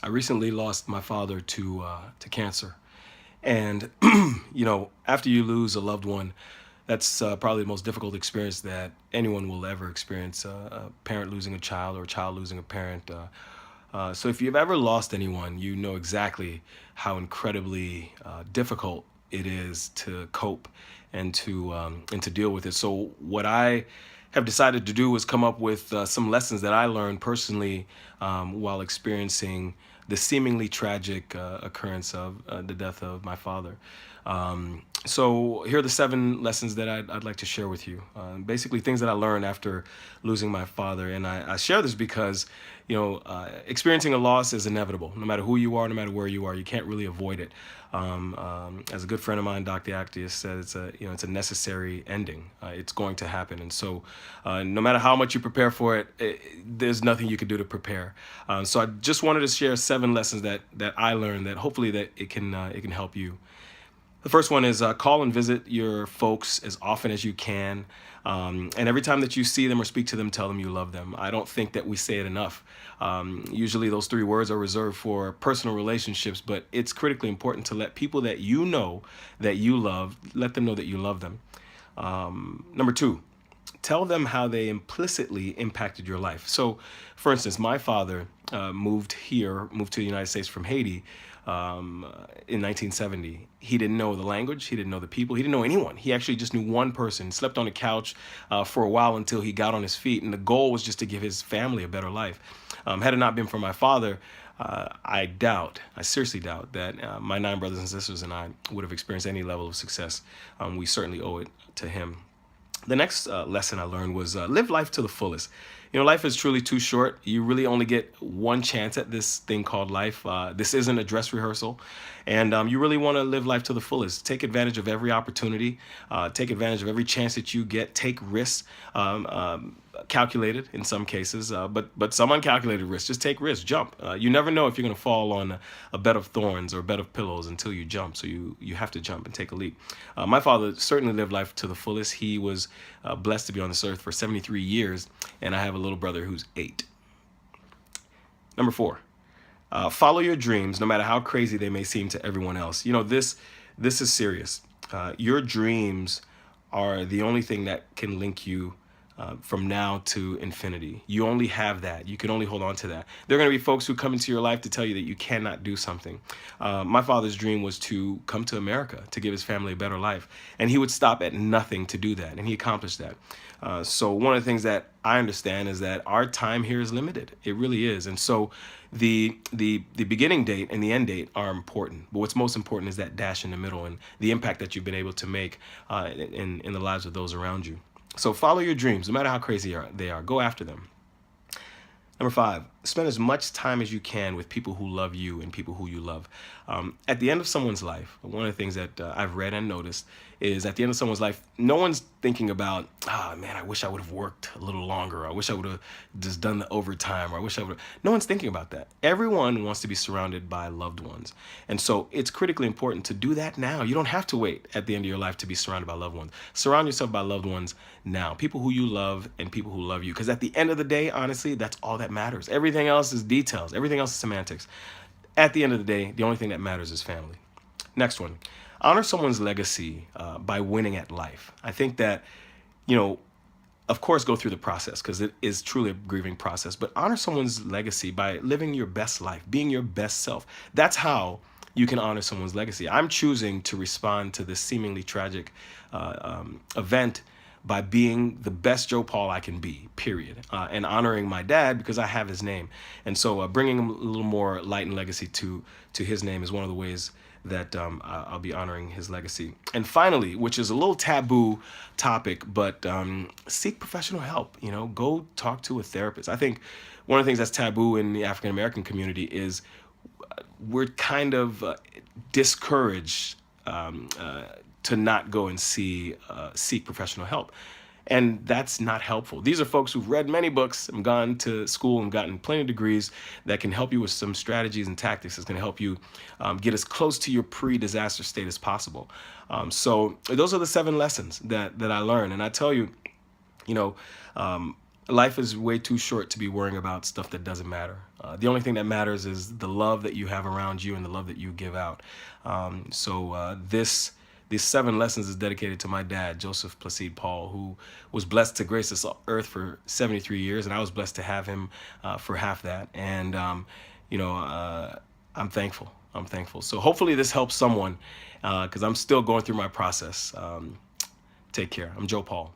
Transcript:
I recently lost my father to cancer, and after you lose a loved one, that's probably the most difficult experience that anyone will ever experience. A parent losing a child or a child losing a parent. So if you've ever lost anyone, you know exactly how incredibly difficult it is to cope and to deal with it. So what I have decided to do is come up with some lessons that I learned personally while experiencing the seemingly tragic occurrence of the death of my father. So here are the 7 lessons that I'd like to share with you. Basically, things that I learned after losing my father, and I share this because, experiencing a loss is inevitable. No matter who you are, no matter where you are, you can't really avoid it. As a good friend of mine, Dr. Actius, said, it's a necessary ending. It's going to happen, and so no matter how much you prepare for it, there's nothing you can do to prepare. So I just wanted to share 7 lessons that I learned that hopefully that it can help you. The first one is call and visit your folks as often as you can. And every time that you see them or speak to them, tell them you love them. I don't think that we say it enough. Usually those 3 words are reserved for personal relationships, but it's critically important to let people that you know that you love, let them know that you love them. Number 2, tell them how they implicitly impacted your life. So, for instance, my father moved to the United States from Haiti in 1970. He didn't know the language. He didn't know the people. He didn't know anyone. He actually just knew one person, slept on a couch for a while until he got on his feet. And the goal was just to give his family a better life. Had it not been for my father, I seriously doubt that my 9 brothers and sisters and I would have experienced any level of success. We certainly owe it to him. The next lesson I learned was live life to the fullest. Life is truly too short. You really only get one chance at this thing called life. This isn't a dress rehearsal. And you really want to live life to the fullest. Take advantage of every opportunity. Take advantage of every chance that you get. Take risks. Calculated in some cases, but some uncalculated risks. Just take risks, jump. You never know if you're going to fall on a bed of thorns or a bed of pillows until you jump. So you have to jump and take a leap. My father certainly lived life to the fullest. He was blessed to be on this earth for 73 years, and I have a little brother who's 8. Number 4, follow your dreams, no matter how crazy they may seem to everyone else. This is serious. Your dreams are the only thing that can link you from now to infinity. You only have that. You can only hold on to that. There are going to be folks who come into your life to tell you that you cannot do something. My father's dream was to come to America to give his family a better life, and he would stop at nothing to do that, and he accomplished that. So one of the things that I understand is that our time here is limited. It really is, and so the beginning date and the end date are important, but what's most important is that dash in the middle and the impact that you've been able to make in the lives of those around you. So follow your dreams, no matter how crazy they are. Go after them. Number 5, spend as much time as you can with people who love you and people who you love. At the end of someone's life, one of the things that I've read and noticed is at the end of someone's life, no one's thinking about, man, I wish I would have worked a little longer. I wish I would have just done the overtime, or I wish I would have. No one's thinking about that. Everyone wants to be surrounded by loved ones. And so it's critically important to do that now. You don't have to wait at the end of your life to be surrounded by loved ones. Surround yourself by loved ones now, people who you love and people who love you. Because at the end of the day, honestly, that's all that matters. Everything else is details. Everything else is semantics. At the end of the day, the only thing that matters is family. Next one, honor someone's legacy by winning at life. I think that, of course, go through the process because it is truly a grieving process, but honor someone's legacy by living your best life, being your best self. That's how you can honor someone's legacy. I'm choosing to respond to this seemingly tragic event by being the best Joe Paul I can be, period. And honoring my dad because I have his name. And so bringing him a little more light and legacy to his name is one of the ways that I'll be honoring his legacy. And finally, which is a little taboo topic, but seek professional help. Go talk to a therapist. I think one of the things that's taboo in the African American community is we're kind of discouraged to not go and seek professional help. And that's not helpful. These are folks who've read many books and gone to school and gotten plenty of degrees that can help you with some strategies and tactics that's going to help you get as close to your pre-disaster state as possible. So those are the 7 lessons that I learned. And I tell you, life is way too short to be worrying about stuff that doesn't matter. The only thing that matters is the love that you have around you and the love that you give out. These 7 lessons is dedicated to my dad, Joseph Placide Paul, who was blessed to grace this earth for 73 years, and I was blessed to have him for half that. And you know, I'm thankful. I'm thankful. So hopefully this helps someone, because I'm still going through my process. Take care. I'm Joe Paul.